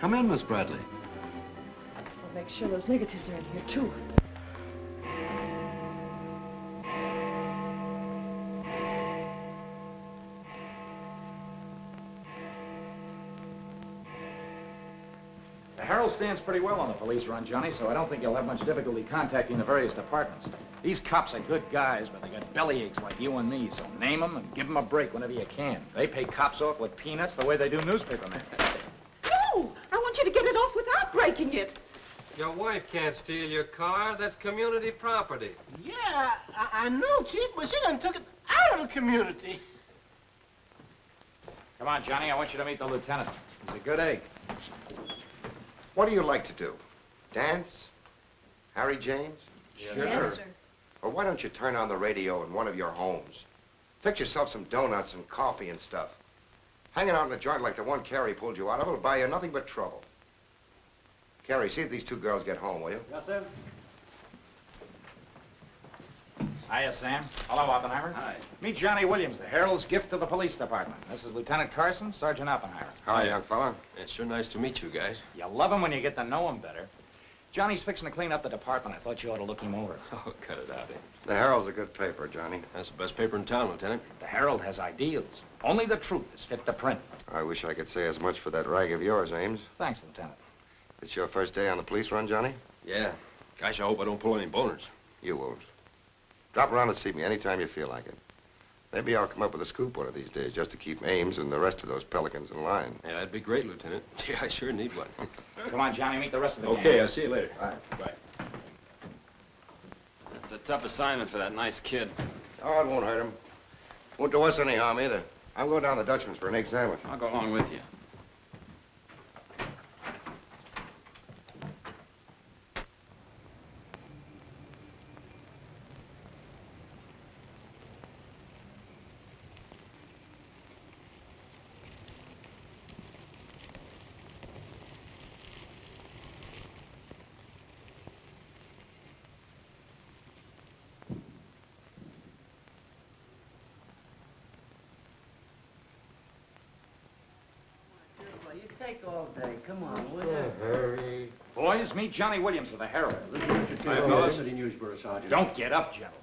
Come in, Miss Bradley. I'll make sure those negatives are in here, too. The Herald stands pretty well on the police run, Johnny, so I don't think you'll have much difficulty contacting the various departments. These cops are good guys, but they got bellyaches like you and me, so name them and give them a break whenever you can. They pay cops off with peanuts the way they do newspapermen. No! I want you to get it off without breaking it. Your wife can't steal your car. That's community property. Yeah, I know, Chief, but she done took it out of the community. Come on, Johnny, I want you to meet the lieutenant. He's a good egg. What do you like to do? Dance? Harry James? Sure. Yes, sir. Or why don't you turn on the radio in one of your homes? Fix yourself some donuts and coffee and stuff. Hanging out in a joint like the one Carrie pulled you out of will buy you nothing but trouble. Carrie, see if these two girls get home, will you? Yes, sir. Hiya, Sam. Hello, Oppenheimer. Hi. Meet Johnny Williams, the Herald's gift to the police department. This is Lieutenant Carson, Sergeant Oppenheimer. Hi, young fella. It's sure nice to meet you guys. You love him when you get to know him better. Johnny's fixing to clean up the department. I thought you ought to look him over. Oh, cut it out, eh? The Herald's a good paper, Johnny. That's the best paper in town, Lieutenant. The Herald has ideals. Only the truth is fit to print. I wish I could say as much for that rag of yours, Ames. Thanks, Lieutenant. It's your first day on the police run, Johnny? Yeah. Gosh, I hope I don't pull any boners. You won't. Drop around and see me anytime you feel like it. Maybe I'll come up with a scoop one of these days just to keep Ames and the rest of those pelicans in line. Yeah, that'd be great, Lieutenant. Gee, I sure need one. Come on, Johnny, meet the rest of the gang. Okay, I'll see you later. All right. Bye. That's a tough assignment for that nice kid. Oh, it won't hurt him. Won't do us any harm either. I'm going down to the Dutchman's for an egg sandwich. I'll go along with you. You take all day. Come on, will you? Hurry. Boys, meet Johnny Williams of the Herald. Hi, fellas. City News Bureau, Sergeant. Don't get up, gentlemen.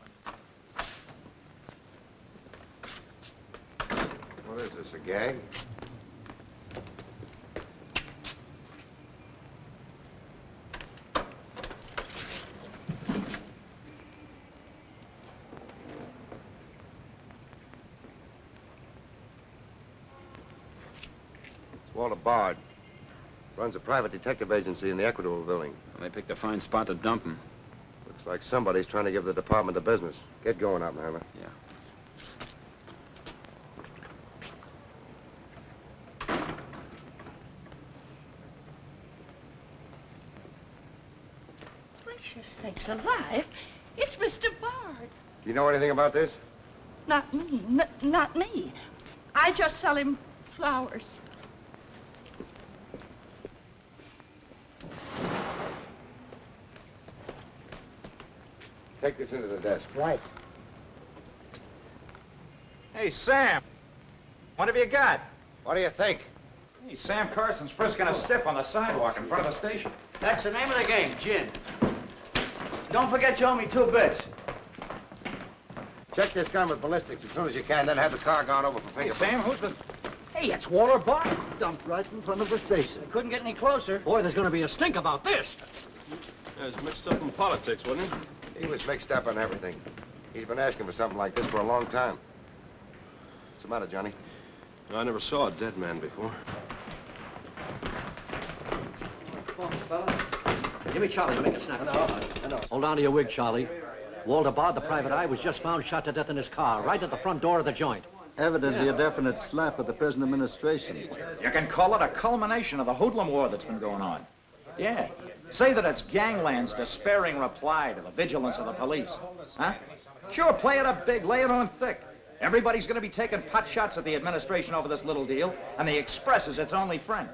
What is this, a gag? Walter Bard. Runs a private detective agency in the Equitable building. They picked a fine spot to dump him. Looks like somebody's trying to give the department the business. Get going, Oppenheimer. Yeah. Gracious sakes alive. It's Mr. Bard. Do you know anything about this? Not me. Not me. I just sell him flowers. Take this into the desk. Right. Hey, Sam. What have you got? What do you think? Hey, Sam Carson's frisking a stiff on the sidewalk in front of the station. That's the name of the game, gin. Don't forget you owe me 2 bits. Check this gun with ballistics as soon as you can, then have the car gone over for Hey, fingerprints. Sam, who's the... Hey, it's Walter Bard. Dumped right in front of the station. I couldn't get any closer. Boy, there's gonna be a stink about this. Yeah, it's mixed up in politics, wasn't he? He was mixed up in everything. He's been asking for something like this for a long time. What's the matter, Johnny? I never saw a dead man before. Come on, fella. Give me Charlie to make a snap. No. Hold on to your wig, Charlie. Walter Bard, the private eye, was just found shot to death in his car, right at the front door of the joint. Evidently a definite slap at the present administration. You can call it a culmination of the hoodlum war that's been going on. Yeah. Say that it's gangland's despairing reply to the vigilance of the police. Huh? Sure, play it up big, lay it on thick. Everybody's going to be taking pot shots at the administration over this little deal, and the Express is its only friend.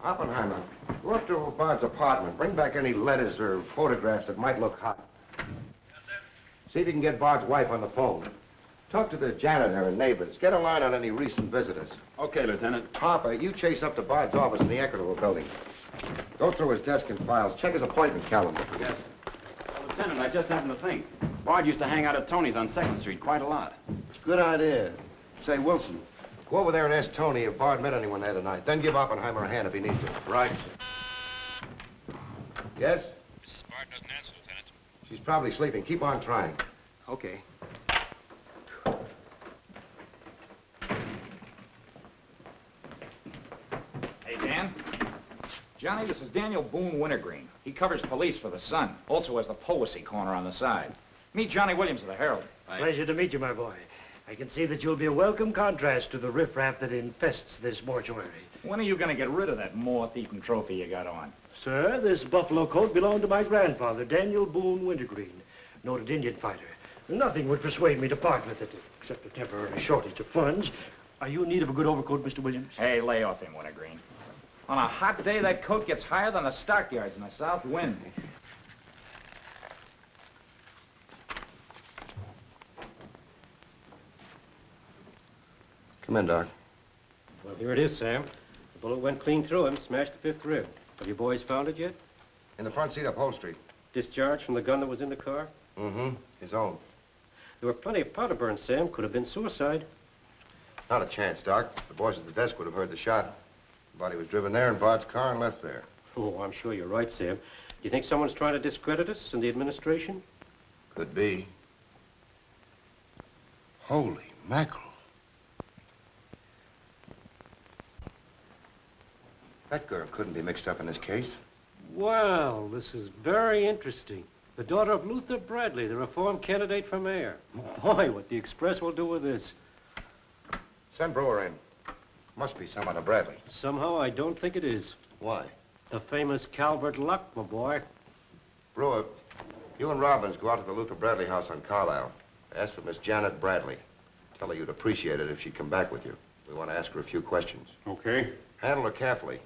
Oppenheimer, go up to Bard's apartment. Bring back any letters or photographs that might look hot. Yes, sir. See if you can get Bard's wife on the phone. Talk to the janitor and neighbors. Get a line on any recent visitors. Okay, Lieutenant. Harper, you chase up to Bard's office in the Equitable building. Go through his desk and files. Check his appointment calendar. Yes. Well, Lieutenant, I just happened to think. Bard used to hang out at Tony's on 2nd Street quite a lot. Good idea. Say, Wilson, go over there and ask Tony if Bard met anyone there tonight. Then give Oppenheimer a hand if he needs to. Right. Yes? Mrs. Bard doesn't answer, Lieutenant. She's probably sleeping. Keep on trying. Okay. Hey, Dan. Johnny, this is Daniel Boone Wintergreen. He covers police for the Sun. Also has the Poesy Corner on the side. Meet Johnny Williams of the Herald. Pleasure to meet you, my boy. I can see that you'll be a welcome contrast to the riffraff that infests this mortuary. When are you going to get rid of that moth-eaten trophy you got on? Sir, this buffalo coat belonged to my grandfather, Daniel Boone Wintergreen, noted Indian fighter. Nothing would persuade me to part with it, except a temporary shortage of funds. Are you in need of a good overcoat, Mr. Williams? Hey, lay off him, Wintergreen. On a hot day, that coat gets higher than the stockyards in a south wind. Come in, Doc. Well, here it is, Sam. The bullet went clean through him, smashed the 5th rib. Have you boys found it yet? In the front seat upholstery. Discharged from the gun that was in the car? Mm-hmm. His own. There were plenty of powder burns, Sam. Could have been suicide. Not a chance, Doc. The boys at the desk would have heard the shot. The body was driven there in Bard's car and left there. Oh, I'm sure you're right, Sam. Do you think someone's trying to discredit us in the administration? Could be. Holy mackerel. That girl couldn't be mixed up in this case. Well, this is very interesting. The daughter of Luther Bradley, the reform candidate for mayor. Boy, what the Express will do with this. Send Brewer in. Must be some other Bradley. Somehow, I don't think it is. Why? The famous Calvert Luck, my boy. Brewer, you and Robbins go out to the Luther Bradley house on Carlisle. Ask for Miss Janet Bradley. Tell her you'd appreciate it if she'd come back with you. We want to ask her a few questions. Okay. Handle her carefully.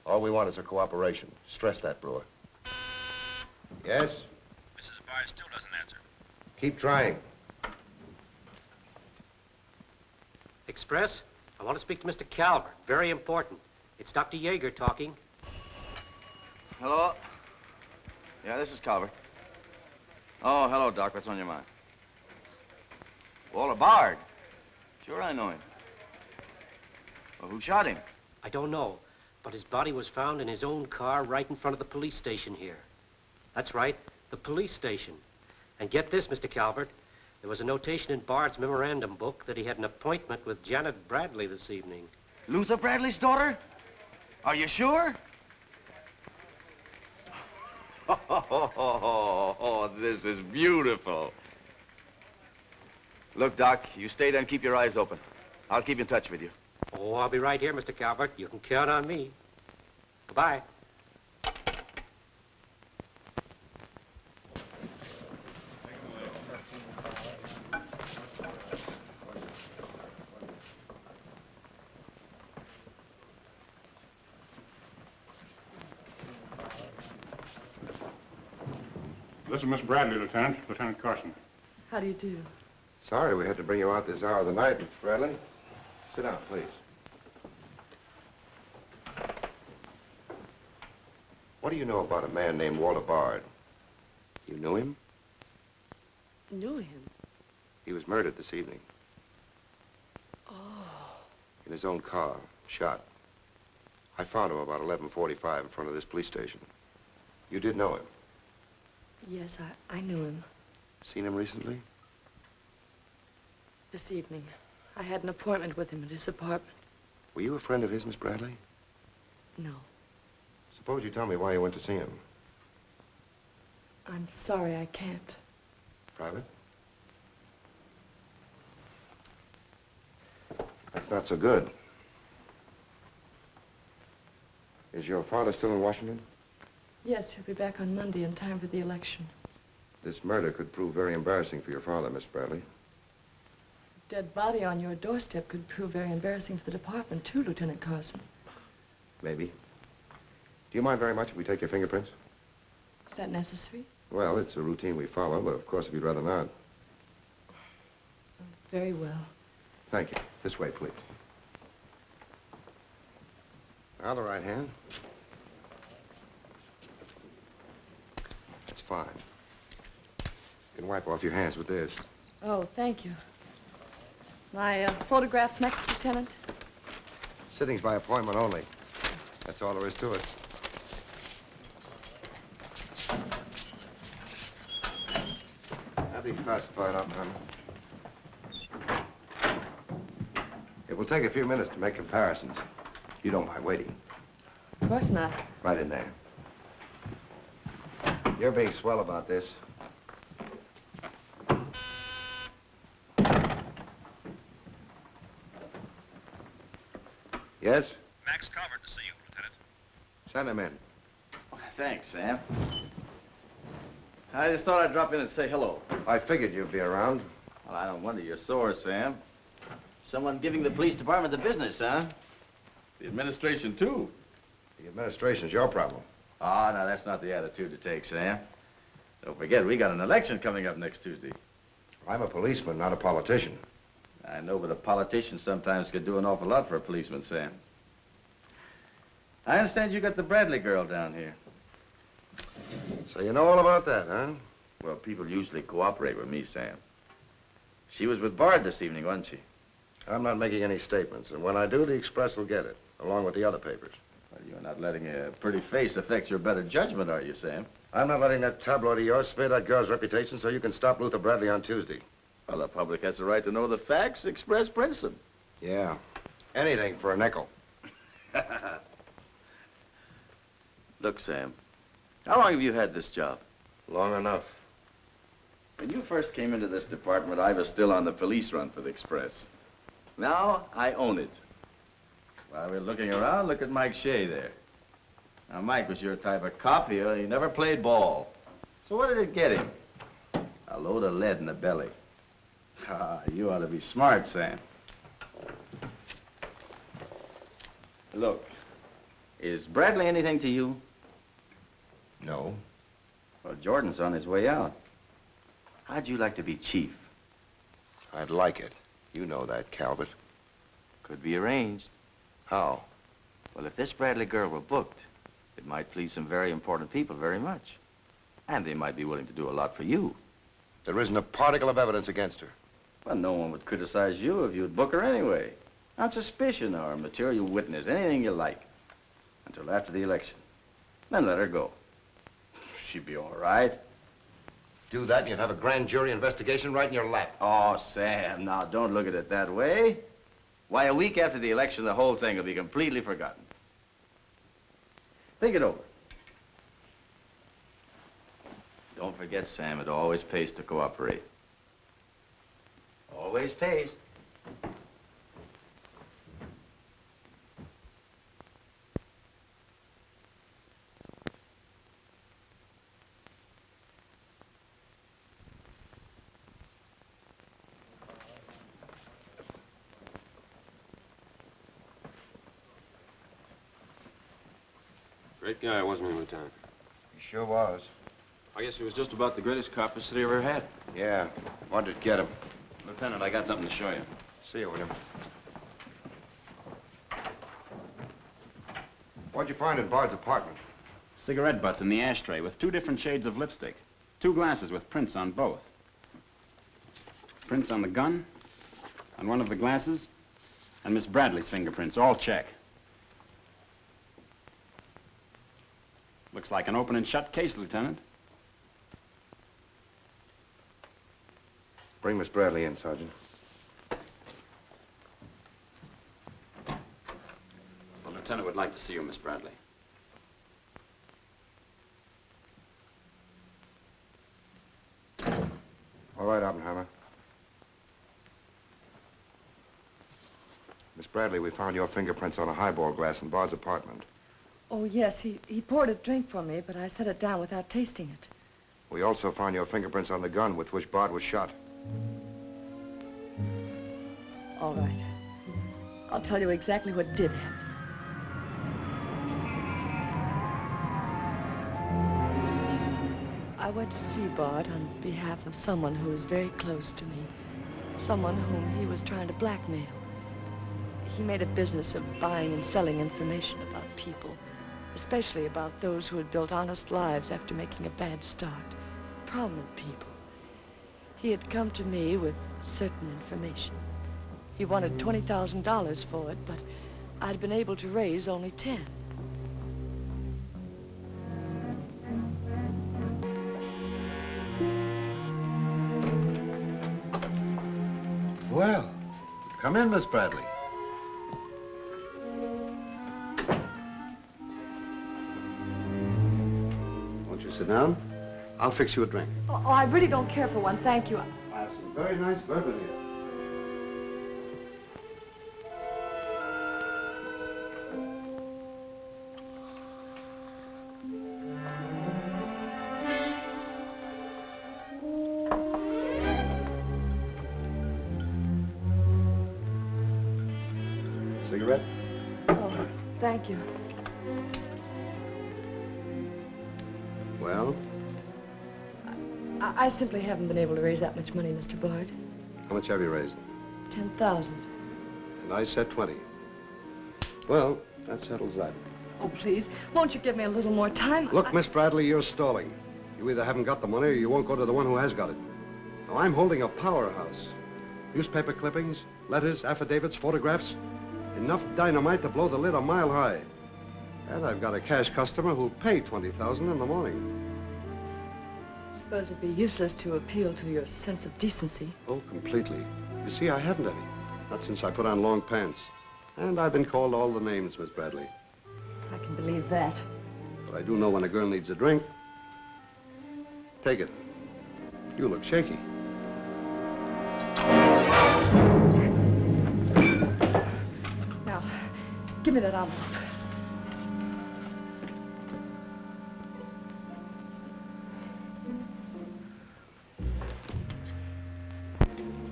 All we want is her cooperation. Stress that, Brewer. Yes? Mrs. Bard still doesn't answer. Keep trying. Express, I want to speak to Mr. Calvert. Very important. It's Dr. Yeager talking. Hello? Yeah, this is Calvert. Oh, hello, Doc. What's on your mind? Walter Bard. Sure, I know him. Well, who shot him? I don't know, but his body was found in his own car right in front of the police station here. That's right, the police station. And get this, Mr. Calvert, there was a notation in Bard's memorandum book that he had an appointment with Janet Bradley this evening. Luther Bradley's daughter? Are you sure? Oh, this is beautiful. Look, Doc, you stay there and keep your eyes open. I'll keep in touch with you. Oh, I'll be right here, Mr. Calvert. You can count on me. Goodbye. This is Miss Bradley, Lieutenant. Lieutenant Carson. How do you do? Sorry we had to bring you out this hour of the night, Miss Bradley. Sit down, please. What do you know about a man named Walter Bard? You knew him? Knew him? He was murdered this evening. Oh. In his own car, shot. I found him about 11:45 in front of this police station. You did know him? Yes, I knew him. Seen him recently? This evening. I had an appointment with him at his apartment. Were you a friend of his, Miss Bradley? No. Suppose you tell me why you went to see him. I'm sorry, I can't. Private? That's not so good. Is your father still in Washington? Yes, he'll be back on Monday in time for the election. This murder could prove very embarrassing for your father, Miss Bradley. Dead body on your doorstep could prove very embarrassing for the department, too, Lieutenant Carson. Maybe. Do you mind very much if we take your fingerprints? Is that necessary? Well, it's a routine we follow, but of course, if you'd rather not. Very well. Thank you. This way, please. Now the right hand. That's fine. You can wipe off your hands with this. Oh, thank you. My photograph next, Lieutenant? Sittings by appointment only. That's all there is to it. That'll be classified up, Hammer. It will take a few minutes to make comparisons. You don't mind waiting. Of course not. Right in there. You're being swell about this. Yes? Max Calvert to see you, Lieutenant. Send him in. Thanks, Sam. I just thought I'd drop in and say hello. I figured you'd be around. Well, I don't wonder you're sore, Sam. Someone giving the police department the business, huh? The administration, too. The administration's your problem. Ah, now that's not the attitude to take, Sam. Don't forget, we got an election coming up next Tuesday. I'm a policeman, not a politician. I know, but a politician sometimes could do an awful lot for a policeman, Sam. I understand you got the Bradley girl down here. So you know all about that, huh? Well, people usually cooperate with me, Sam. She was with Bard this evening, wasn't she? I'm not making any statements, and when I do, the Express will get it, along with the other papers. Well, you're not letting a pretty face affect your better judgment, are you, Sam? I'm not letting that tabloid of yours smear that girl's reputation so you can stop Luther Bradley on Tuesday. Well, the public has the right to know the facts. Express prints them. Yeah. Anything for a nickel. Look, Sam, how long have you had this job? Long enough. When you first came into this department, I was still on the police run for the Express. Now, I own it. While we're looking around, look at Mike Shea there. Now, Mike was your type of cop here. He never played ball. So what did it get him? A load of lead in the belly. Ah, you ought to be smart, Sam. Look, is Bradley anything to you? No. Well, Jordan's on his way out. How'd you like to be chief? I'd like it. You know that, Calvert. Could be arranged. How? Well, if this Bradley girl were booked, it might please some very important people very much. And they might be willing to do a lot for you. There isn't a particle of evidence against her. Well, no one would criticize you if you'd book her anyway. On suspicion or material witness, anything you like. Until after the election. Then let her go. She'd be all right. Do that and you'd have a grand jury investigation right in your lap. Oh, Sam, now don't look at it that way. Why, a week after the election, the whole thing will be completely forgotten. Think it over. Don't forget, Sam, it always pays to cooperate. Always pays. Great guy, wasn't he, Lieutenant? He sure was. I guess he was just about the greatest cop the city ever had. Yeah. Wanted to get him. Lieutenant, I got something to show you. See you, William. What'd you find in Bard's apartment? Cigarette butts in the ashtray with 2 different shades of lipstick. 2 glasses with prints on both. Prints on the gun, on one of the glasses, and Miss Bradley's fingerprints, all check. Looks like an open and shut case, Lieutenant. Bring Miss Bradley in, Sergeant. The Lieutenant would like to see you, Miss Bradley. All right, Oppenheimer. Miss Bradley, we found your fingerprints on a highball glass in Bard's apartment. Oh, yes, he poured a drink for me, but I set it down without tasting it. We also found your fingerprints on the gun with which Bard was shot. All right. I'll tell you exactly what did happen. I went to see Bard on behalf of someone who is very close to me. someone whom he was trying to blackmail. He made a business of buying and selling information about people, especially about those who had built honest lives after making a bad start. Prominent people. He had come to me with certain information. He wanted $20,000 for it, but I'd been able to raise only 10. Well, come in, Miss Bradley. Won't you sit down? I'll fix you a drink. Oh, I really don't care for one, thank you. I have some very nice bourbon here. Cigarette? Oh, thank you. Well, I simply haven't been able to raise that much money, Mr. Bard. how much have you raised? 10,000. And I said 20. Well, that settles that. Oh, please, won't you give me a little more time? Look, Miss Bradley, you're stalling. You either haven't got the money or you won't go to the one who has got it. Now, I'm holding a powerhouse. Newspaper clippings, letters, affidavits, photographs. Enough dynamite to blow the lid a mile high. And I've got a cash customer who'll pay $20,000 in the morning. I suppose it'd be useless to appeal to your sense of decency. Oh, completely. You see, I haven't any. Not since I put on long pants. And I've been called all the names, Miss Bradley. I can believe that. But I do know when a girl needs a drink. Take it. You look shaky. Now, give me that envelope.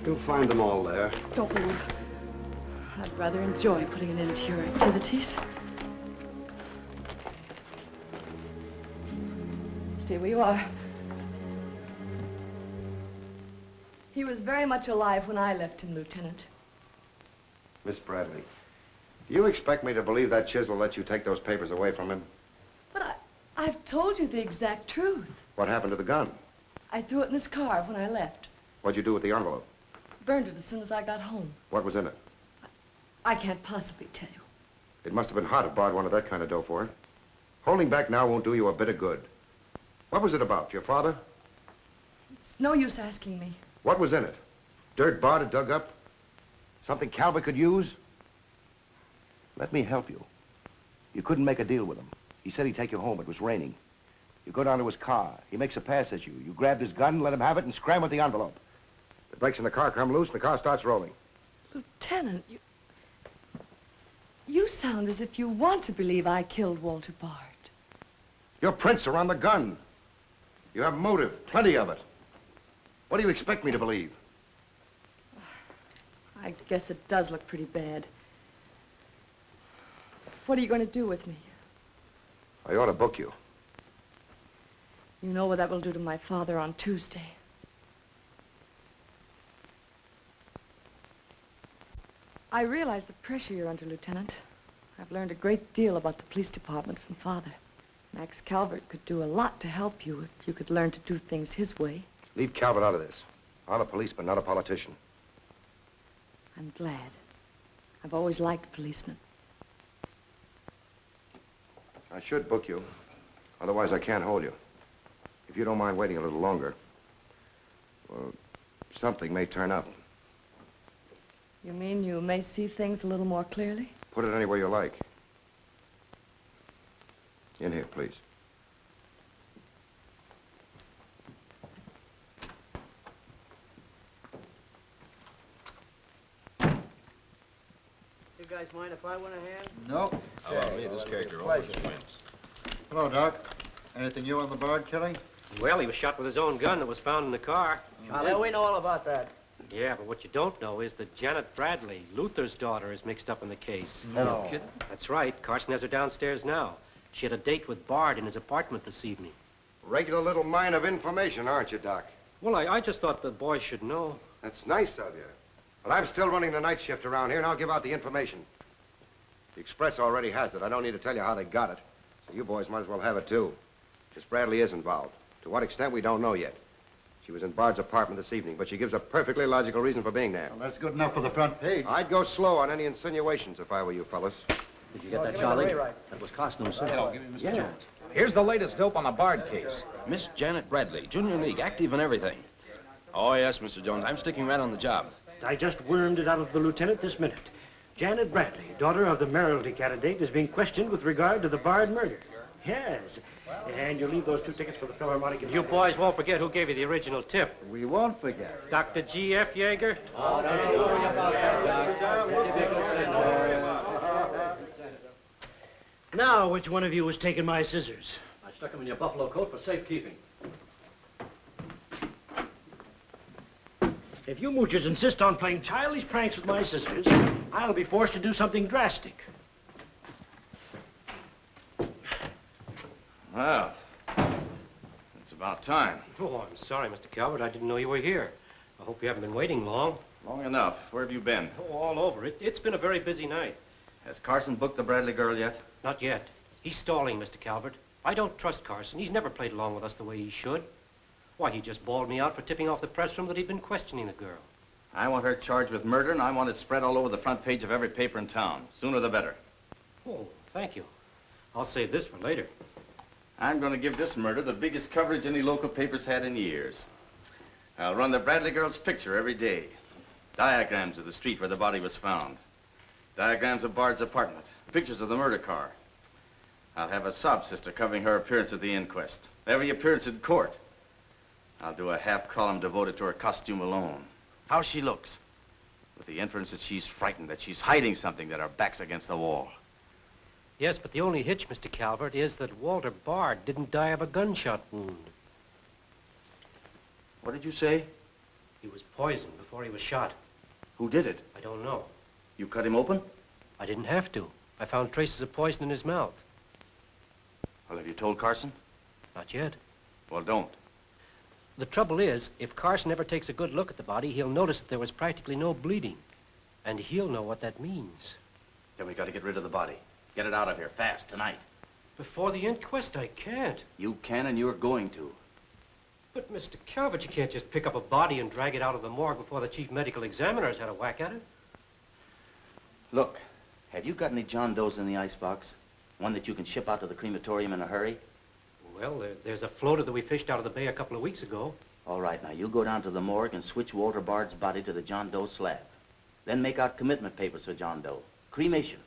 You'll find them all there. Don't move. I'd rather enjoy putting an end to your activities. Stay where you are. He was very much alive when I left him, Lieutenant. Miss Bradley, do you expect me to believe that chisel let you take those papers away from him? But I've told you the exact truth. What happened to the gun? I threw it in his car when I left. What'd you do with the envelope? Burned it as soon as I got home. What was in it? I can't possibly tell you. It must have been hot if Bard wanted that kind of dough for it. Holding back now won't do you a bit of good. What was it about? Your father? It's no use asking me. What was in it? Dirt Bard had dug up? Something Calvert could use? Let me help you. You couldn't make a deal with him. He said he'd take you home. It was raining. You go down to his car. He makes a pass at you. You grabbed his gun, let him have it, and scram with the envelope. The brakes in the car come loose, and the car starts rolling. Lieutenant, you sound as if you want to believe I killed Walter Bard. Your prints are on the gun. You have motive, plenty of it. What do you expect me to believe? I guess it does look pretty bad. What are you going to do with me? I ought to book you. You know what that will do to my father on Tuesday. I realize the pressure you're under, Lieutenant. I've learned a great deal about the police department from Father. Max Calvert could do a lot to help you if you could learn to do things his way. Leave Calvert out of this. I'm a policeman, not a politician. I'm glad. I've always liked policemen. I should book you. Otherwise, I can't hold you. If you don't mind waiting a little longer, well, something may turn up. You mean you may see things a little more clearly? Put it anywhere you like. In here, please. You guys mind if I went ahead? No. Allow me, this character always wins. Hello, Doc. Anything new on the Bard killing? Well, he was shot with his own gun that was found in the car. Yeah, we know all about that. Yeah, but what you don't know is that Janet Bradley, Luther's daughter, is mixed up in the case. No. kidding? That's right. Carson has her downstairs now. She had a date with Bard in his apartment this evening. Regular little mine of information, aren't you, Doc? Well, I just thought the boys should know. That's nice of you. But I'm still running the night shift around here, and I'll give out the information. The Express already has it. I don't need to tell you how they got it. So you boys might as well have it, too. Miss Bradley is involved. To what extent, we don't know yet. She was in Bard's apartment this evening, but she gives a perfectly logical reason for being there. Well, that's good enough for the front page. I'd go slow on any insinuations if I were you fellas. Did you get that, Charlie? That was Carson himself. Hello, give me Mr. Jones. Here's the latest dope on the Bard case. Miss Janet Bradley, Junior League, active and everything. Oh, yes, Mr. Jones. I'm sticking right on the job. I just wormed it out of the lieutenant this minute. Janet Bradley, daughter of the mayoralty candidate, is being questioned with regard to the Bard murder. Yes. And you leave those 2 tickets for the Philharmonic. You boys won't forget who gave you the original tip. We won't forget. Dr. G.F. Yeager? Oh, don't you worry about that, Doc. Now, which one of you was taking my scissors? I stuck them in your buffalo coat for safekeeping. If you moochers insist on playing childish pranks with my scissors, I'll be forced to do something drastic. Well, it's about time. Oh, I'm sorry, Mr. Calvert. I didn't know you were here. I hope you haven't been waiting long. Long enough. Where have you been? Oh, all over. It's been a very busy night. Has Carson booked the Bradley girl yet? Not yet. He's stalling, Mr. Calvert. I don't trust Carson. He's never played along with us the way he should. Why, he just bawled me out for tipping off the press room that he'd been questioning the girl. I want her charged with murder, and I want it spread all over the front page of every paper in town. Sooner the better. Oh, thank you. I'll save this for later. I'm going to give this murder the biggest coverage any local paper's had in years. I'll run the Bradley girl's picture every day. Diagrams of the street where the body was found. Diagrams of Bard's apartment. Pictures of the murder car. I'll have a sob sister covering her appearance at the inquest. Every appearance in court. I'll do a half column devoted to her costume alone. How she looks. With the inference that she's frightened, that she's hiding something, that her back's against the wall. Yes, but the only hitch, Mr. Calvert, is that Walter Bard didn't die of a gunshot wound. What did you say? He was poisoned before he was shot. Who did it? I don't know. You cut him open? I didn't have to. I found traces of poison in his mouth. Well, have you told Carson? Not yet. Well, don't. The trouble is, if Carson ever takes a good look at the body, he'll notice that there was practically no bleeding. And he'll know what that means. Then we got to get rid of the body. Get it out of here, fast, tonight. Before the inquest, I can't. You can, and you're going to. But, Mr. Calvert, you can't just pick up a body and drag it out of the morgue before the chief medical examiner's had a whack at it. Look, have you got any John Does in the icebox? One that you can ship out to the crematorium in a hurry? Well, there's a floater that we fished out of the bay a couple of weeks ago. All right, now you go down to the morgue and switch Walter Bard's body to the John Doe slab. Then make out commitment papers for John Doe. Cremation.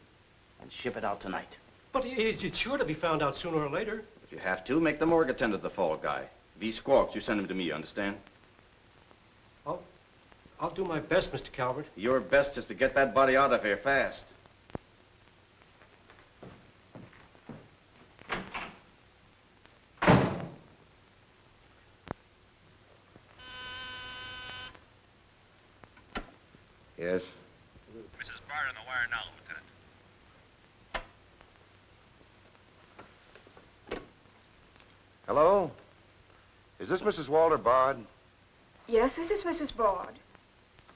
And ship it out tonight. But it's sure to be found out sooner or later. If you have to, make the morgue attendant the fall guy. If he squawks, you send him to me, you understand? I'll do my best, Mr. Calvert. Your best is to get that body out of here fast. Yes? Mrs. Bard on the wire now, Lieutenant. Hello? Is this Mrs. Walter Bard? Yes, this is Mrs. Bard.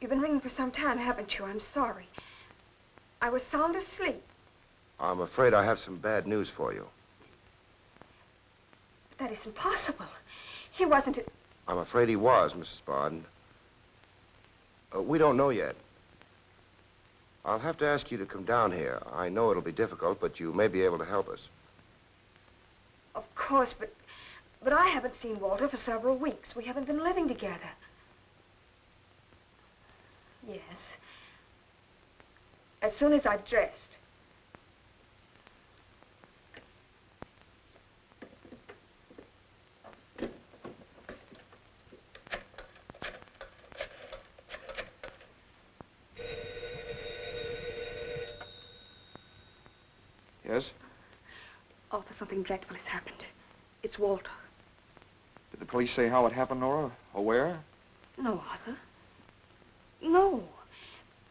You've been ringing for some time, haven't you? I'm sorry. I was sound asleep. I'm afraid I have some bad news for you. But that isn't possible. He wasn't... I'm afraid he was, Mrs. Bard. We don't know yet. I'll have to ask you to come down here. I know it'll be difficult, but you may be able to help us. Of course, but I haven't seen Walter for several weeks. We haven't been living together. Yes. As soon as I've dressed. Yes? Arthur, something dreadful has happened. It's Walter. Did the police say how it happened, Nora? Or where? No, Arthur. No.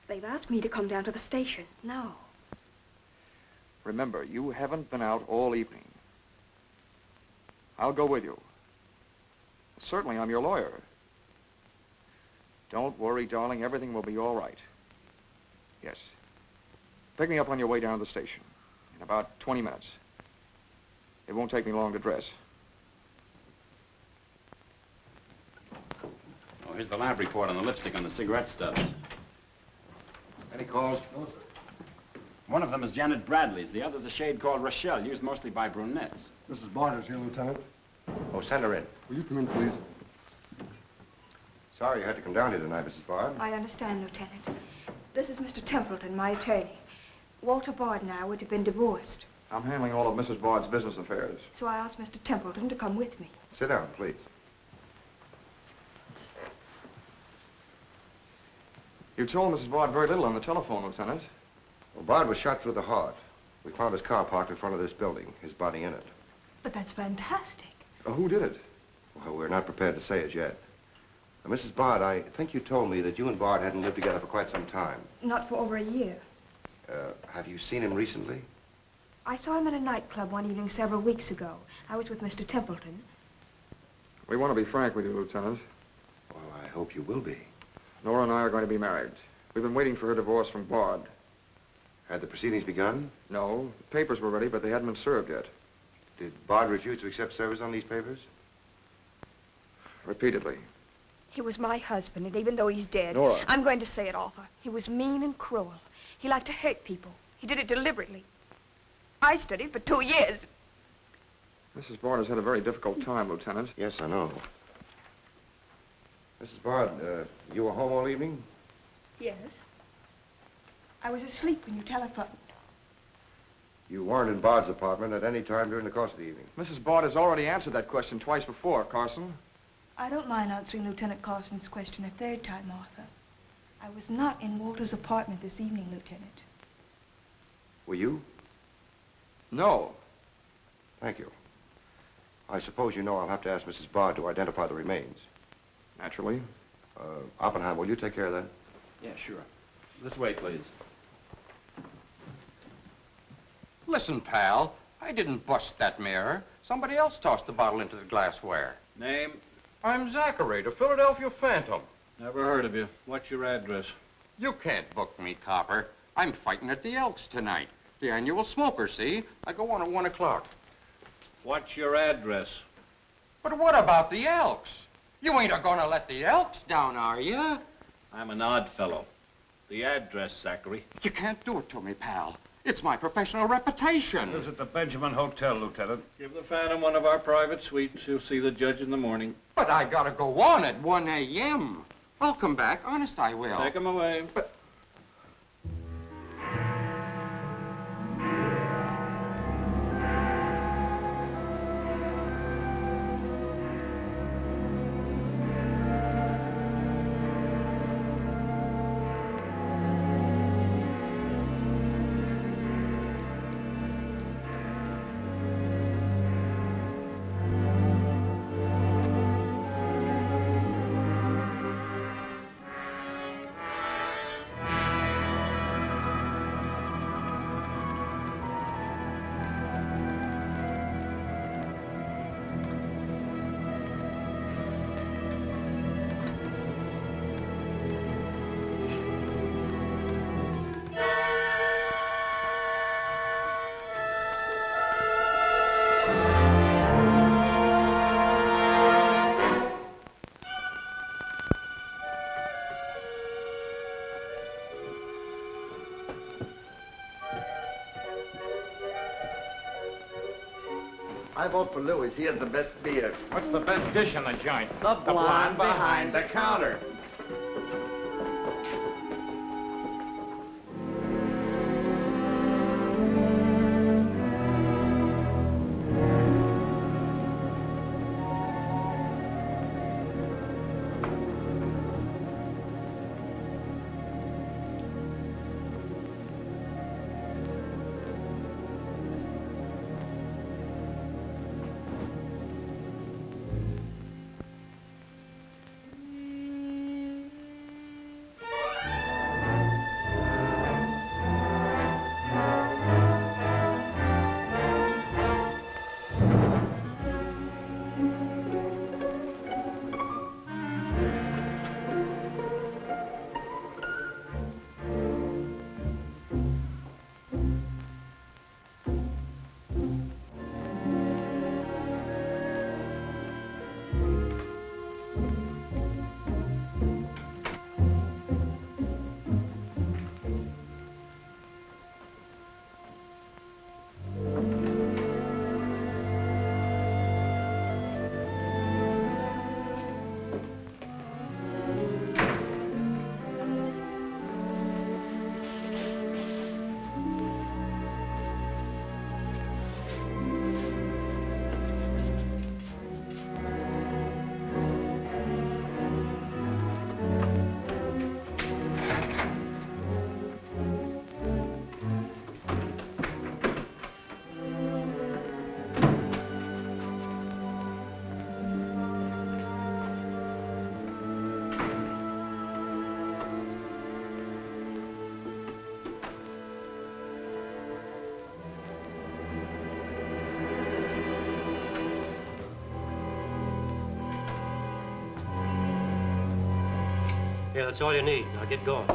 They've asked me to come down to the station. No. Remember, you haven't been out all evening. I'll go with you. Certainly, I'm your lawyer. Don't worry, darling. Everything will be all right. Yes. Pick me up on your way down to the station in about 20 minutes. It won't take me long to dress. Oh, here's the lab report on the lipstick on the cigarette stubs. Any calls? No, sir. One of them is Janet Bradley's. The other's a shade called Rochelle, used mostly by brunettes. Mrs. Barter's here, Lieutenant. Oh, send her in. Will you come in, please? Sorry you had to come down here tonight, Mrs. Bard. I understand, Lieutenant. This is Mr. Templeton, my attorney. Walter Bard and I would have been divorced, I'm handling all of Mrs. Bard's business affairs. so I asked Mr. Templeton to come with me. Sit down, please. You told Mrs. Bard very little on the telephone, Lieutenant. Well, Bard was shot through the heart. We found his car parked in front of this building, his body in it. But that's fantastic. Who did it? Well, we're not prepared to say it yet. Now, Mrs. Bard, I think you told me that you and Bard hadn't lived together for quite some time. Not for over a year. Have you seen him recently? I saw him in a nightclub one evening several weeks ago. I was with Mr. Templeton. We want to be frank with you, Lieutenant. Well, I hope you will be. Nora and I are going to be married. We've been waiting for her divorce from Bard. Had the proceedings begun? No, the papers were ready, but they hadn't been served yet. Did Bard refuse to accept service on these papers? Repeatedly. He was my husband, and even though he's dead, Nora. I'm going to say it, Arthur. He was mean and cruel. He liked to hurt people. He did it deliberately. I studied for 2 years. Mrs. Bard has had a very difficult time, Lieutenant. Yes, I know. Mrs. Bard, you were home all evening? Yes. I was asleep when you telephoned. You weren't in Bard's apartment at any time during the course of the evening? Mrs. Bard has already answered that question twice before, Carson. I don't mind answering Lieutenant Carson's question a third time, Arthur. I was not in Walter's apartment this evening, Lieutenant. Were you? No. Thank you. I suppose you know I'll have to ask Mrs. Bard to identify the remains. Naturally. Oppenheim, will you take care of that? Yeah, sure. This way, please. Listen, pal, I didn't bust that mirror. Somebody else tossed the bottle into the glassware. Name? I'm Zachary, the Philadelphia Phantom. Never heard of you. What's your address? You can't book me, copper. I'm fighting at the Elks tonight. The annual smoker, see? I go on at 1 o'clock. What's your address? But what about the Elks? You ain't a-gonna let the Elks down, are you? I'm an odd fellow. The address, Zachary. You can't do it to me, pal. It's my professional reputation. Lives at the Benjamin Hotel, Lieutenant. Give the Phantom one of our private suites. He'll see the judge in the morning. But I gotta go on at 1 a.m. I'll come back. Honest, I will. Take him away. But... I vote for Louis. He has the best beer. What's the best dish in the joint? The blonde behind the counter. Okay, that's all you need. Now get going.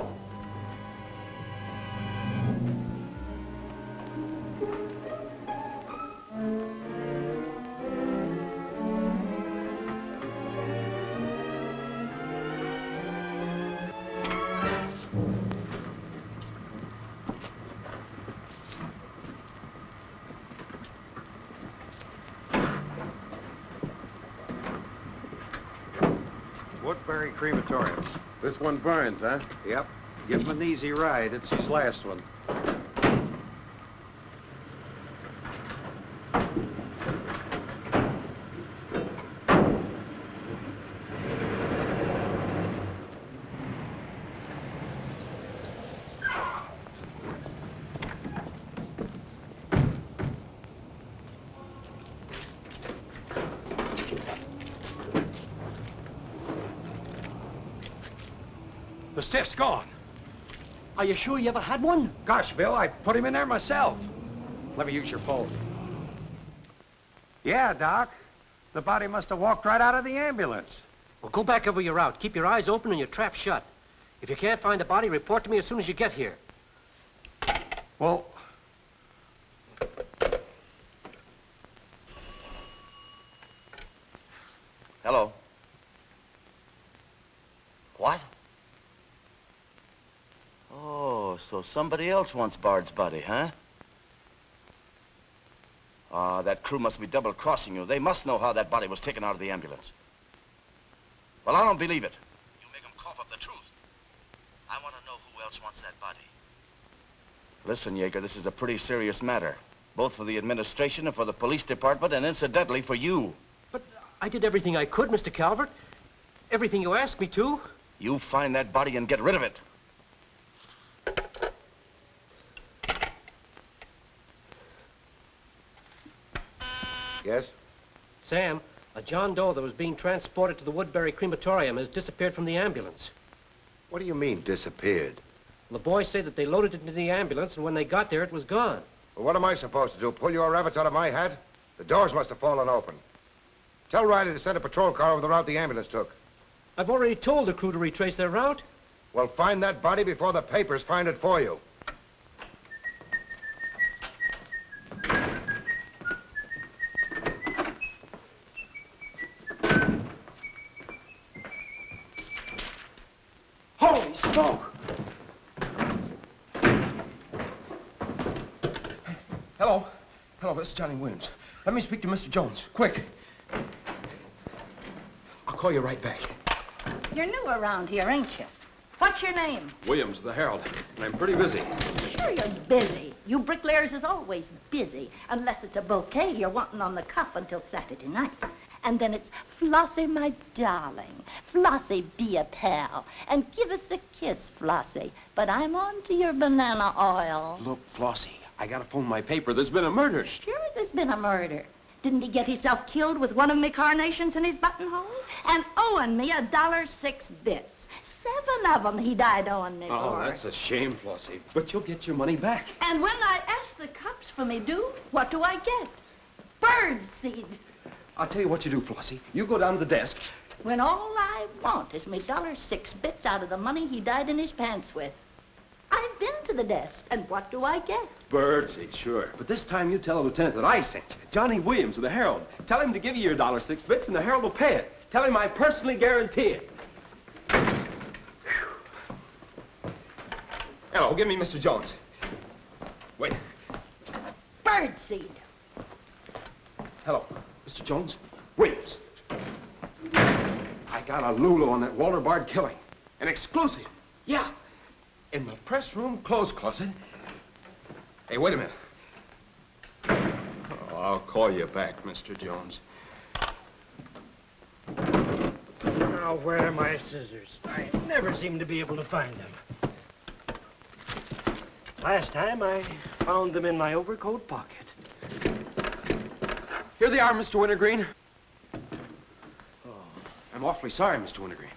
Woodbury Crematorium. This one burns, huh? Yep. Give him an easy ride. It's his last one. The stiff's gone. Are you sure you ever had one? Gosh, Bill, I put him in there myself. Let me use your phone. Yeah, Doc. The body must have walked right out of the ambulance. Well, go back over your route. Keep your eyes open and your trap shut. If you can't find the body, report to me as soon as you get here. Well... Hello. What? Oh, so somebody else wants Bard's body, huh? Ah, that crew must be double-crossing you. They must know how that body was taken out of the ambulance. Well, I don't believe it. You make them cough up the truth. I want to know who else wants that body. Listen, Yeager, this is a pretty serious matter. Both for the administration and for the police department, and incidentally for you. But I did everything I could, Mr. Calvert. Everything you asked me to. You find that body and get rid of it. Yes? Sam, a John Doe that was being transported to the Woodbury Crematorium has disappeared from the ambulance. What do you mean, disappeared? The boys say that they loaded it into the ambulance, and when they got there, it was gone. Well, what am I supposed to do, pull your rabbits out of my hat? The doors must have fallen open. Tell Riley to send a patrol car over the route the ambulance took. I've already told the crew to retrace their route. Well, find that body before the papers find it for you. Holy smoke! Hello. Hello, this is Johnny Williams. Let me speak to Mr. Jones, quick. I'll call you right back. You're new around here, ain't you? What's your name? Williams, the Herald, and I'm pretty busy. Sure you're busy. You bricklayers is always busy, unless it's a bouquet you're wanting on the cuff until Saturday night. And then it's, Flossie, my darling, Flossie, be a pal, and give us a kiss, Flossie. But I'm on to your banana oil. Look, Flossie, I gotta phone my paper. There's been a murder. Sure there's been a murder. Didn't he get himself killed with one of me carnations in his buttonhole? And owing me $1.06 bits. 7 of them he died owing me Oh, for. that's a shame, Flossie. But you'll get your money back. And when I ask the cops for me due, what do I get? Bird seed. I'll tell you what you do, Flossie. You go down to the desk. When all I want is me $1.06 bits out of the money he died in his pants with. I've been to the desk, and what do I get? Birdseed, sure. But this time you tell the lieutenant that I sent you. Johnny Williams of the Herald. Tell him to give you your $1.06 bits, and the Herald will pay it. Tell him I personally guarantee it. Hello, give me Mr. Jones. Wait. Birdseed. Hello, Mr. Jones. Williams. I got a Lulu on that Walter Bard killing. An exclusive. Yeah. In the press room clothes closet. Hey, wait a minute. Oh, I'll call you back, Mr. Jones. Now, where are my scissors? I never seem to be able to find them. Last time, I found them in my overcoat pocket. Here they are, Mr. Wintergreen. Oh, I'm awfully sorry, Mr. Wintergreen.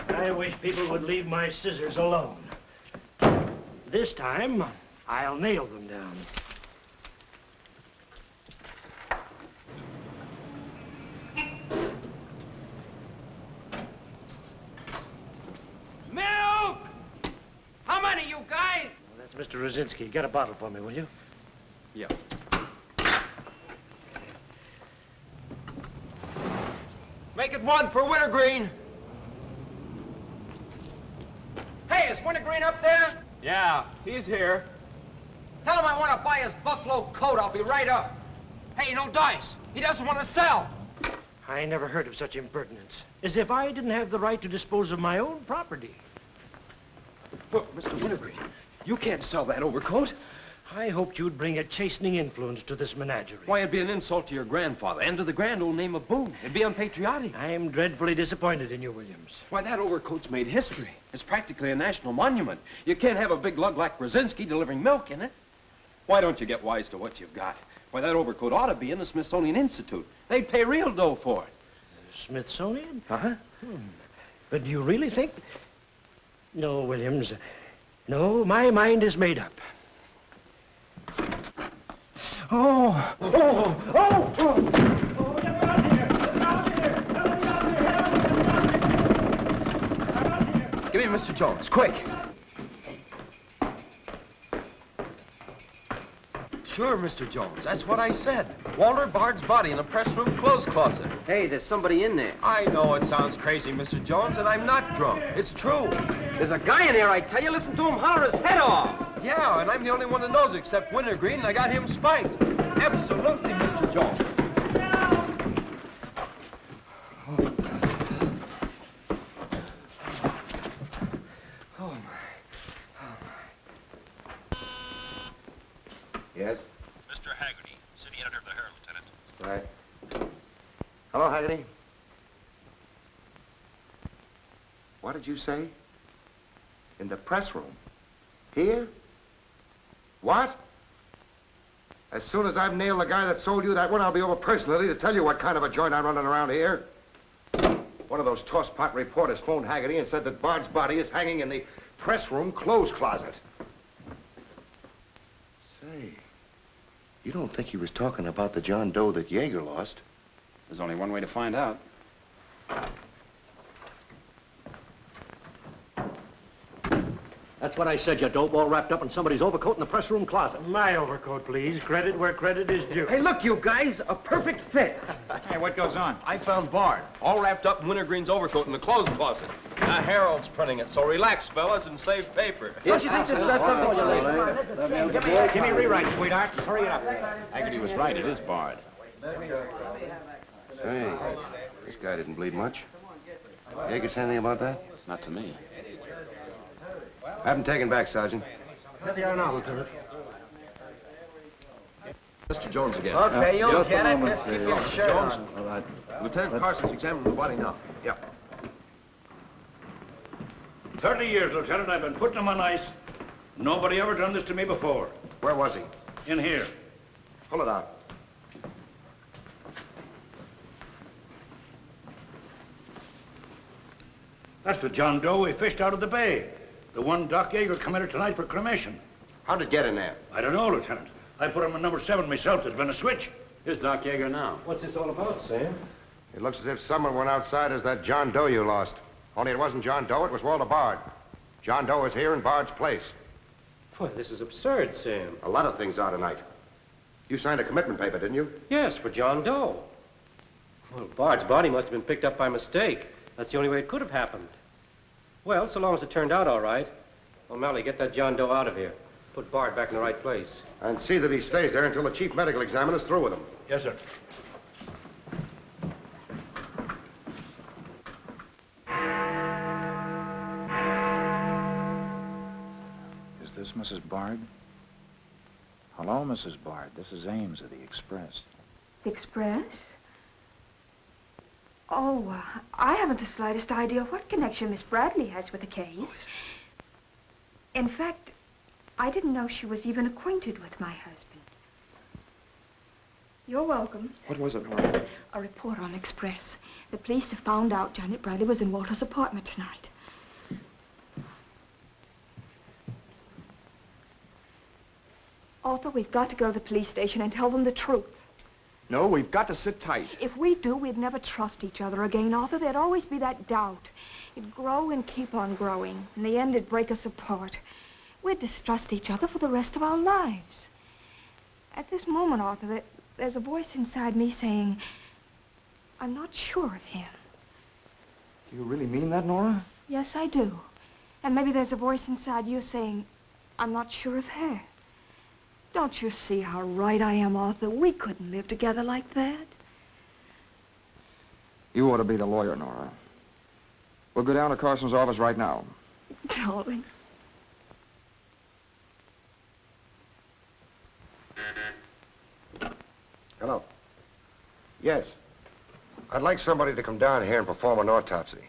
I wish people would leave my scissors alone. This time, I'll nail them down. Mr. Rosinski, get a bottle for me, will you? Yeah. Make it one for Wintergreen. Hey, is Wintergreen up there? Yeah, he's here. Tell him I want to buy his buffalo coat. I'll be right up. Hey, no dice. He doesn't want to sell. I never heard of such impertinence. As if I didn't have the right to dispose of my own property. Look, Mr. Wintergreen, you can't sell that overcoat. I hoped you'd bring a chastening influence to this menagerie. Why, it'd be an insult to your grandfather and to the grand old name of Boone. It'd be unpatriotic. I'm dreadfully disappointed in you, Williams. Why, that overcoat's made history. It's practically a national monument. You can't have a big lug like Brzezinski delivering milk in it. Why don't you get wise to what you've got? Why, that overcoat ought to be in the Smithsonian Institute. They'd pay real dough for it. Smithsonian? Uh-huh. But do you really think... No, Williams. No, my mind is made up. Oh! Oh! Oh! Oh! Give me Mr. Jones, quick. Sure, Mr. Jones. That's what I said. Walter Bard's body in the press room clothes closet. Hey, there's somebody in there. I know it sounds crazy, Mr. Jones, and I'm not drunk. It's true. There's a guy in there, I tell you. Listen to him holler his head off. Yeah, and I'm the only one that knows except Wintergreen, and I got him spiked. Absolutely, Mr. Jones. Oh, my. Yes? Mr. Haggerty, city editor of the Herald, Lieutenant. Right. Hello, Haggerty. What did you say? In the press room? Here? What? As soon as I've nailed the guy that sold you that one, I'll be over personally to tell you what kind of a joint I'm running around here. One of those tosspot reporters phoned Haggerty and said that Bard's body is hanging in the press room clothes closet. Say, you don't think he was talking about the John Doe that Yeager lost? There's only one way to find out. That's what I said, you dope, all wrapped up in somebody's overcoat in the press room closet. My overcoat, please. Credit where credit is due. Hey, look, you guys, a perfect fit. Hey, what goes on? I found Bard, all wrapped up in Wintergreen's overcoat in the clothes closet. The Herald's printing it, so relax, fellas, and save paper. Don't you think this is best up for you, ladies? Give me a rewrite, sweetheart. Hurry it up. Haggerty was right. It is Bard. Say, this guy didn't bleed much. Yeager say anything about that? Not to me. Have him taken back, Sergeant. Here they are now, Lieutenant. Mr. Jones again. Okay, you'll get it. Just keep your shirt Jones. on. All right. Lieutenant Carson's examining the body now. Yeah. 30 years, Lieutenant, I've been putting him on ice. Nobody ever done this to me before. Where was he? In here. Pull it out. That's the John Doe we fished out of the bay. The one Doc Yeager committed tonight for cremation. How'd it get in there? I don't know, Lieutenant. I put him in number 7 myself. There's been a switch. Here's Doc Yeager now. What's this all about, Sam? It looks as if someone went outside as that John Doe you lost. Only it wasn't John Doe, it was Walter Bard. John Doe is here in Bard's place. Boy, this is absurd, Sam. A lot of things are tonight. You signed a commitment paper, didn't you? Yes, for John Doe. Well, Bard's body must have been picked up by mistake. That's the only way it could have happened. Well, so long as it turned out all right. O'Malley, get that John Doe out of here. Put Bard back in the right place. And see that he stays there until the chief medical examiner's through with him. Yes, sir. Is this Mrs. Bard? Hello, Mrs. Bard. This is Ames of the Express. The Express? Oh, I haven't the slightest idea what connection Miss Bradley has with the case. In fact, I didn't know she was even acquainted with my husband. You're welcome. What was it, Nora? A report on Express. The police have found out Janet Bradley was in Walter's apartment tonight. Arthur, we've got to go to the police station and tell them the truth. No, we've got to sit tight. If we do, we'd never trust each other again, Arthur. There'd always be that doubt. It'd grow and keep on growing. In the end, it'd break us apart. We'd distrust each other for the rest of our lives. At this moment, Arthur, there's a voice inside me saying, I'm not sure of him. Do you really mean that, Nora? Yes, I do. And maybe there's a voice inside you saying, I'm not sure of her. Don't you see how right I am, Arthur? We couldn't live together like that. You ought to be the lawyer, Nora. We'll go down to Carson's office right now. Darling. Hello. Yes. I'd like somebody to come down here and perform an autopsy.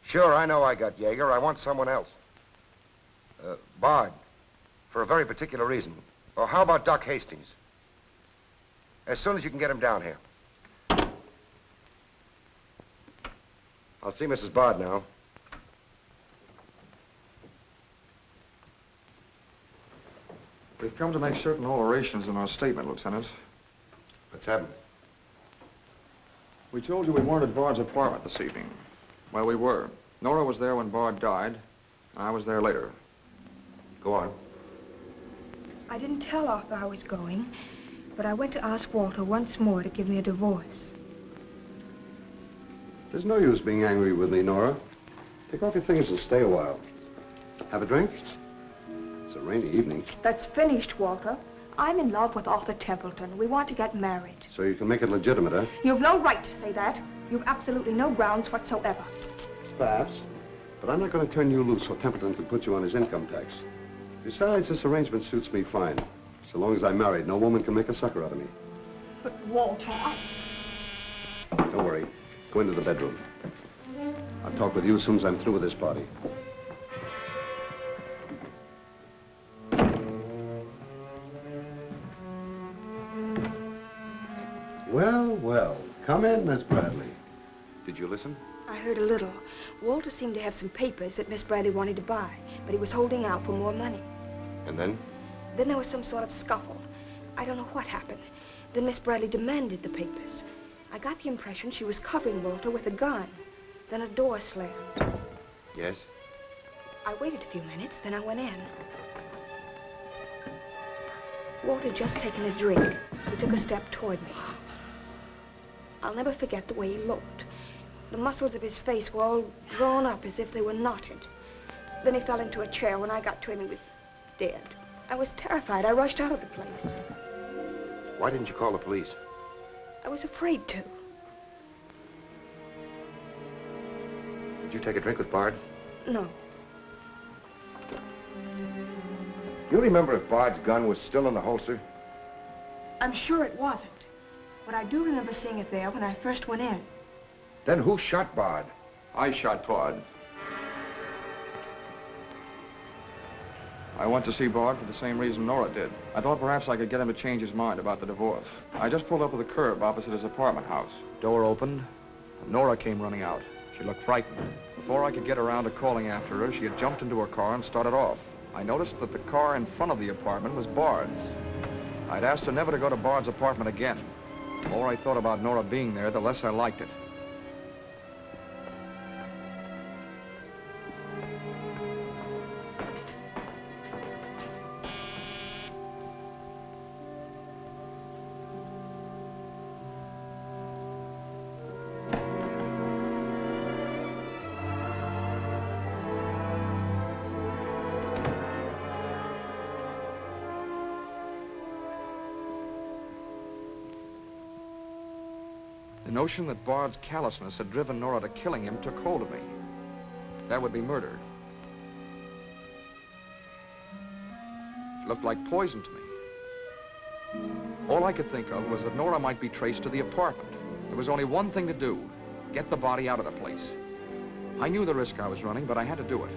Sure, I know I got Yeager. I want someone else. Bard. For a very particular reason. Or how about Doc Hastings? As soon as you can get him down here. I'll see Mrs. Bard now. We've come to make certain alterations in our statement, Lieutenant. What's happened? We told you we weren't at Bard's apartment this evening. Well, we were. Nora was there when Bard died. I was there later. Go on. I didn't tell Arthur I was going, but I went to ask Walter once more to give me a divorce. There's no use being angry with me, Nora. Take off your things and stay a while. Have a drink? It's a rainy evening. That's finished, Walter. I'm in love with Arthur Templeton. We want to get married. So you can make it legitimate, huh? You've no right to say that. You've absolutely no grounds whatsoever. Perhaps. But I'm not going to turn you loose so Templeton can put you on his income tax. Besides, this arrangement suits me fine. So long as I'm married, no woman can make a sucker out of me. But, Walter, Don't worry. Go into the bedroom. I'll talk with you as soon as I'm through with this party. Well, well. Come in, Miss Bradley. Did you listen? I heard a little. Walter seemed to have some papers that Miss Bradley wanted to buy, but he was holding out for more money. And then? Then there was some sort of scuffle. I don't know what happened. Then Miss Bradley demanded the papers. I got the impression she was covering Walter with a gun. Then a door slammed. Yes? I waited a few minutes, then I went in. Walter had just taken a drink. He took a step toward me. I'll never forget the way he looked. The muscles of his face were all drawn up as if they were knotted. Then he fell into a chair. When I got to him, he was dead. I was terrified. I rushed out of the place. Why didn't you call the police? I was afraid to. Did you take a drink with Bard? No. You remember if Bard's gun was still in the holster? I'm sure it wasn't. But I do remember seeing it there when I first went in. Then who shot Bard? I shot Bard. I went to see Bard for the same reason Nora did. I thought perhaps I could get him to change his mind about the divorce. I just pulled up at the curb opposite his apartment house. Door opened, and Nora came running out. She looked frightened. Before I could get around to calling after her, she had jumped into her car and started off. I noticed that the car in front of the apartment was Bard's. I'd asked her never to go to Bard's apartment again. The more I thought about Nora being there, the less I liked it. The notion that Bard's callousness had driven Nora to killing him took hold of me. That would be murder. It looked like poison to me. All I could think of was that Nora might be traced to the apartment. There was only one thing to do: get the body out of the place. I knew the risk I was running, but I had to do it.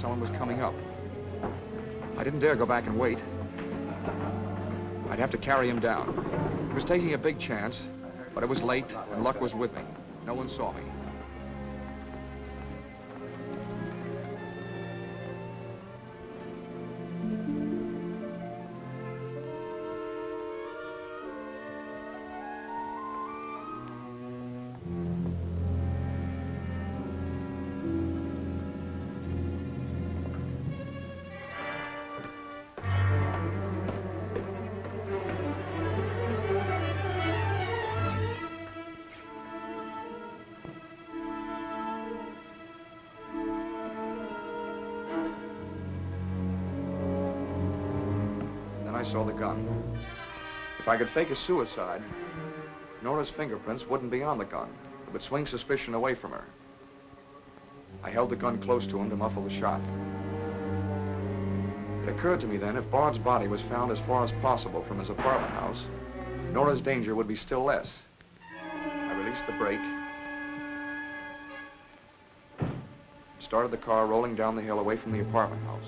Someone was coming up. I didn't dare go back and wait. I'd have to carry him down. He was taking a big chance, but it was late and luck was with me. No one saw me. saw the gun. If I could fake a suicide, Nora's fingerprints wouldn't be on the gun. It would swing suspicion away from her. I held the gun close to him to muffle the shot. It occurred to me then, if Bard's body was found as far as possible from his apartment house, Nora's danger would be still less. I released the brake, started the car rolling down the hill away from the apartment house.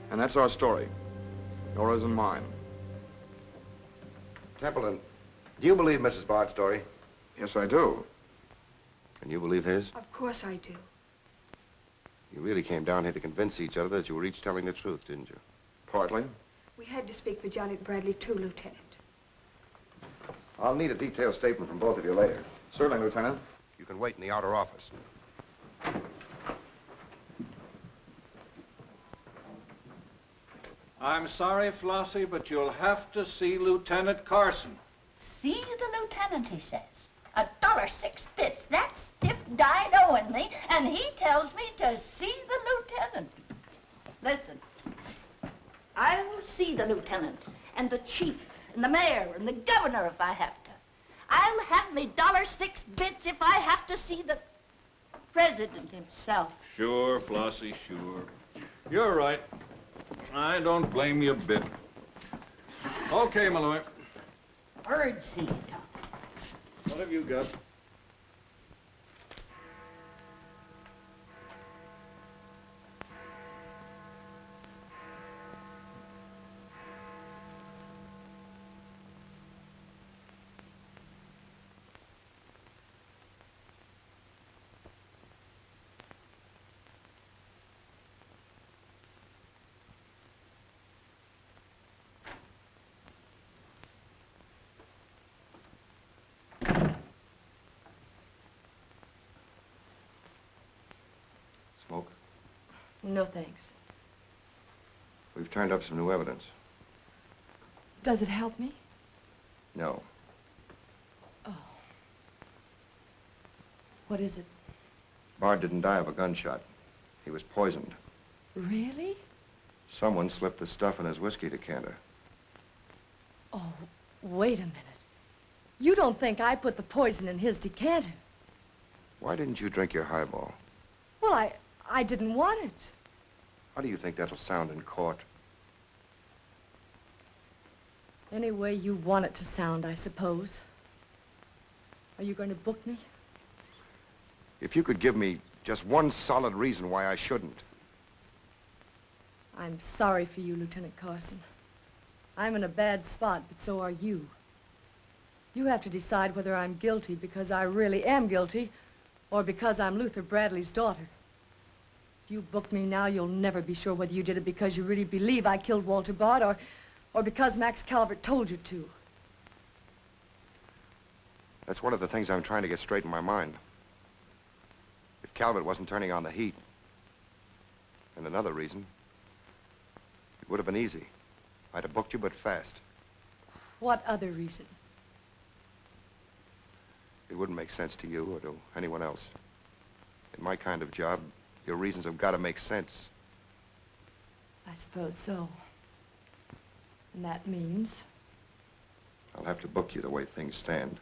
And that's our story. Nora's and mine. Templeton, do you believe Mrs. Bard's story? Yes, I do. Can you believe his? Of course I do. You really came down here to convince each other that you were each telling the truth, didn't you? Partly. We had to speak for Janet Bradley, too, Lieutenant. I'll need a detailed statement from both of you later. Certainly, Lieutenant. You can wait in the outer office. I'm sorry, Flossie, but you'll have to see Lieutenant Carson. See the lieutenant, he says. $1.06. That stiff died owing me, and he tells me to see the lieutenant. Listen, I will see the lieutenant, and the chief, and the mayor, and the governor if I have to. I'll have me $1.06 if I have to see the president himself. Sure, Flossie, sure. You're right. I don't blame you a bit. Okay, Malloy. Bird seed. What have you got? Smoke? No, thanks. We've turned up some new evidence. Does it help me? No. Oh. What is it? Bard didn't die of a gunshot. He was poisoned. Really? Someone slipped the stuff in his whiskey decanter. Oh, wait a minute. You don't think I put the poison in his decanter? Why didn't you drink your highball? Well, I didn't want it. How do you think that'll sound in court? Any way you want it to sound, I suppose. Are you going to book me? If you could give me just one solid reason why I shouldn't. I'm sorry for you, Lieutenant Carson. I'm in a bad spot, but so are you. You have to decide whether I'm guilty because I really am guilty or because I'm Luther Bradley's daughter. If you book me now, you'll never be sure whether you did it because you really believe I killed Walter Bard or because Max Calvert told you to. That's one of the things I'm trying to get straight in my mind. If Calvert wasn't turning on the heat. And another reason, it would have been easy. I'd have booked you, but fast. What other reason? It wouldn't make sense to you or to anyone else. In my kind of job, your reasons have got to make sense. I suppose so. And that means? I'll have to book you the way things stand.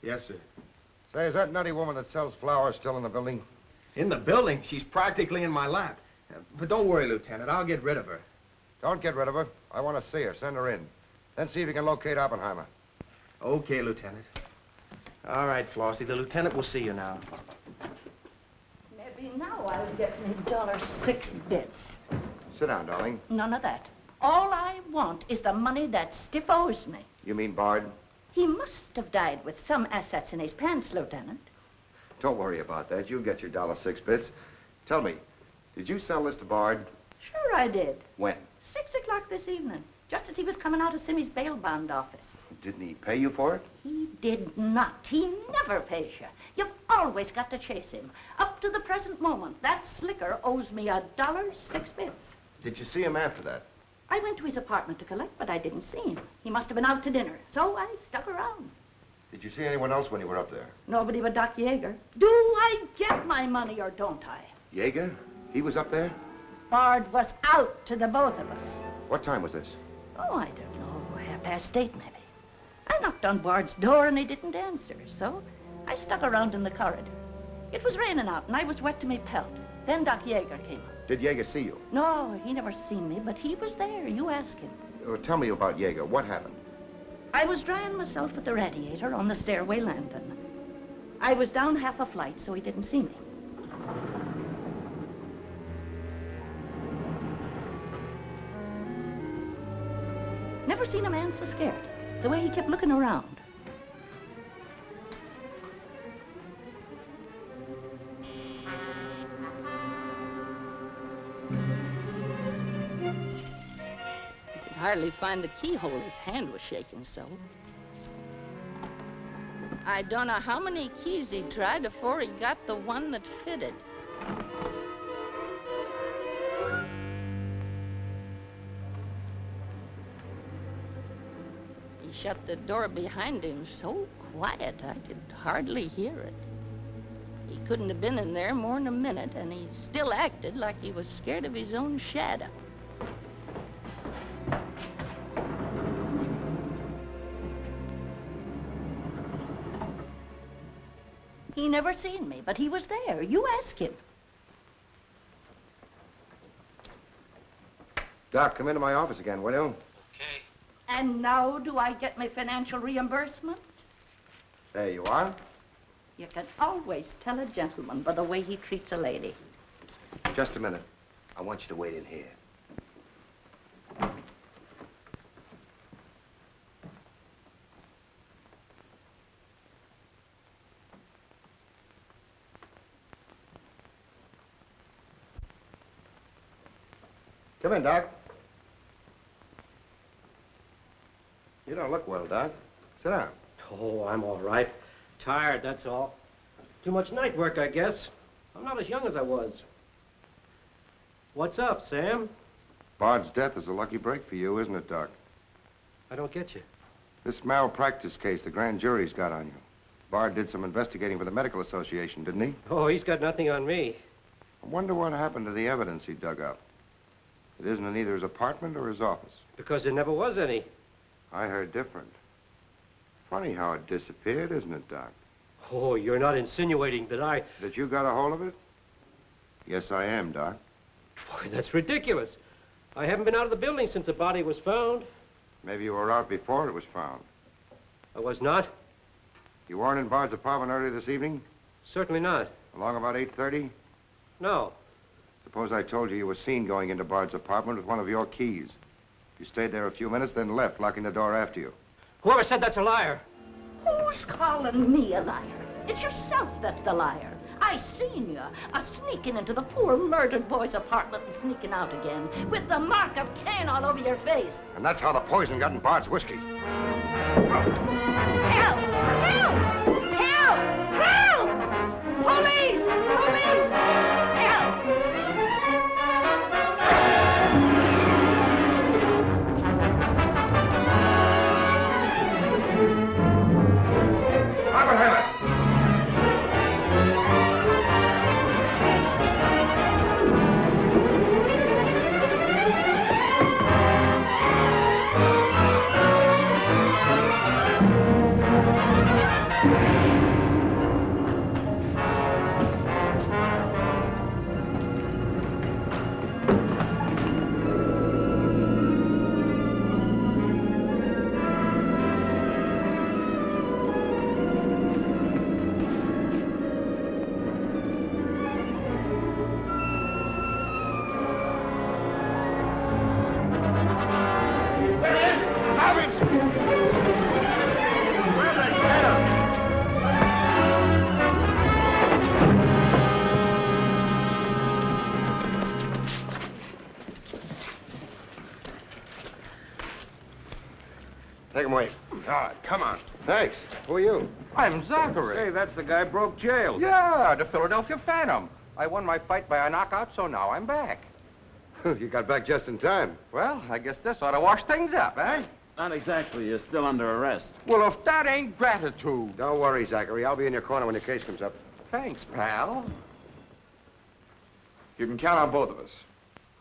Yes, sir. Say, is that nutty woman that sells flowers still in the building? In the building? She's practically in my lap. But don't worry, Lieutenant. I'll get rid of her. Don't get rid of her. I want to see her. Send her in. Then see if you can locate Oppenheimer. Okay, Lieutenant. All right, Flossie. The lieutenant will see you now. Maybe now I'll get me $6. Sit down, darling. None of that. All I want is the money that Stiff owes me. You mean Bard? He must have died with some assets in his pants, Lieutenant. Don't worry about that. You'll get your $6. Tell me, did you sell this to Bard? Sure I did. When? 6 o'clock this evening, just as he was coming out of Simmy's bail bond office. Didn't he pay you for it? He did not. He never pays you. You've always got to chase him. Up to the present moment, that slicker owes me $1.06. Did you see him after that? I went to his apartment to collect, but I didn't see him. He must have been out to dinner, so I stuck around. Did you see anyone else when you were up there? Nobody but Doc Yeager. Do I get my money or don't I? Yeager? He was up there? Bard was out to the both of us. What time was this? Oh, I don't know, 8:30 maybe. I knocked on Bard's door and he didn't answer, so I stuck around in the corridor. It was raining out and I was wet to me pelt. Then Doc Yeager came up. Did Yeager see you? No, he never seen me, but he was there. You ask him. Tell me about Yeager. What happened? I was drying myself at the radiator on the stairway landing. I was down half a flight, so he didn't see me. Never seen a man so scared. The way he kept looking around. He could hardly find the keyhole. His hand was shaking so. I don't know how many keys he tried before he got the one that fitted. He shut the door behind him so quiet I could hardly hear it. He couldn't have been in there more than a minute, and he still acted like he was scared of his own shadow. He never seen me, but he was there. You ask him. Doc, come into my office again, will you? Okay. And now do I get my financial reimbursement? There you are. You can always tell a gentleman by the way he treats a lady. Just a minute. I want you to wait in here. Come in, Doc. You don't look well, Doc. Sit down. Oh, I'm all right. Tired, that's all. Too much night work, I guess. I'm not as young as I was. What's up, Sam? Bard's death is a lucky break for you, isn't it, Doc? I don't get you. This malpractice case the grand jury's got on you. Bard did some investigating for the Medical Association, didn't he? Oh, he's got nothing on me. I wonder what happened to the evidence he dug up. It isn't in either his apartment or his office. Because there never was any. I heard different. Funny how it disappeared, isn't it, Doc? Oh, you're not insinuating that I... That you got a hold of it? Yes, I am, Doc. Boy, that's ridiculous. I haven't been out of the building since the body was found. Maybe you were out before it was found. I was not. You weren't in Bard's apartment earlier this evening? Certainly not. Along about 8:30? No. Suppose I told you you were seen going into Bard's apartment with one of your keys. You stayed there a few minutes, then left, locking the door after you. Whoever said that's a liar? Who's calling me a liar? It's yourself that's the liar. I seen you sneaking into the poor murdered boy's apartment and sneaking out again with the mark of Cain all over your face. And that's how the poison got in Bard's whiskey. Help! Help! Help! Help! Police! Police! Help! Todd, come on. Thanks. Who are you? I'm Zachary. Hey, that's the guy broke jail. Yeah, the Philadelphia Phantom. I won my fight by a knockout, so now I'm back. You got back just in time. Well, I guess this ought to wash things up, eh? Not exactly. You're still under arrest. Well, if that ain't gratitude. Don't worry, Zachary. I'll be in your corner when your case comes up. Thanks, pal. You can count on both of us.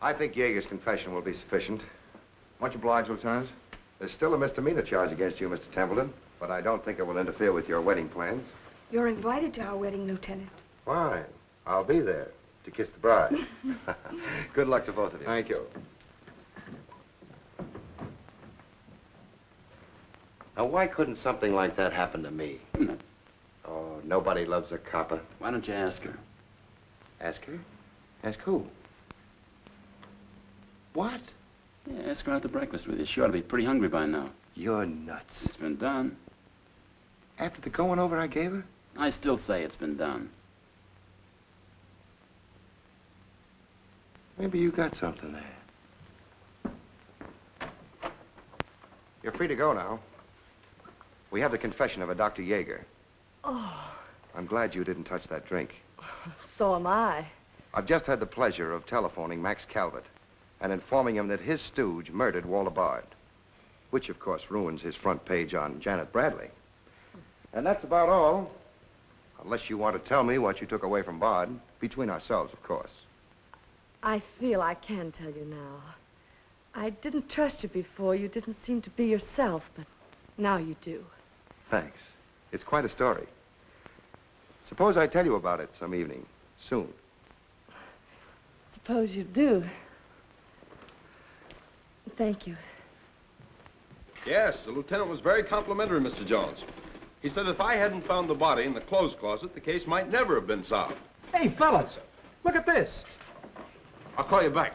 I think Yeager's confession will be sufficient. Much obliged, Lieutenant. There's still a misdemeanor charge against you, Mr. Templeton, but I don't think it will interfere with your wedding plans. You're invited to our wedding, Lieutenant. Fine. I'll be there to kiss the bride. Good luck to both of you. Thank you. Now, why couldn't something like that happen to me? Oh, nobody loves a copper. Why don't you ask her? Ask her? Ask who? What? Yeah, ask her out to breakfast with you. She ought to be pretty hungry by now. You're nuts. It's been done. After the going over I gave her? I still say it's been done. Maybe you got something there. You're free to go now. We have the confession of a Dr. Yeager. Oh, I'm glad you didn't touch that drink. so am I. I've just had the pleasure of telephoning Max Calvert and informing him that his stooge murdered Walter Bard, which, of course, ruins his front page on Janet Bradley. And that's about all, unless you want to tell me what you took away from Bard, between ourselves, of course. I feel I can tell you now. I didn't trust you before. You didn't seem to be yourself, but now you do. Thanks. It's quite a story. Suppose I tell you about it some evening, soon. Suppose you do. Thank you. Yes, the lieutenant was very complimentary, Mr. Jones. He said if I hadn't found the body in the clothes closet, the case might never have been solved. Hey, fellas, look at this. I'll call you back.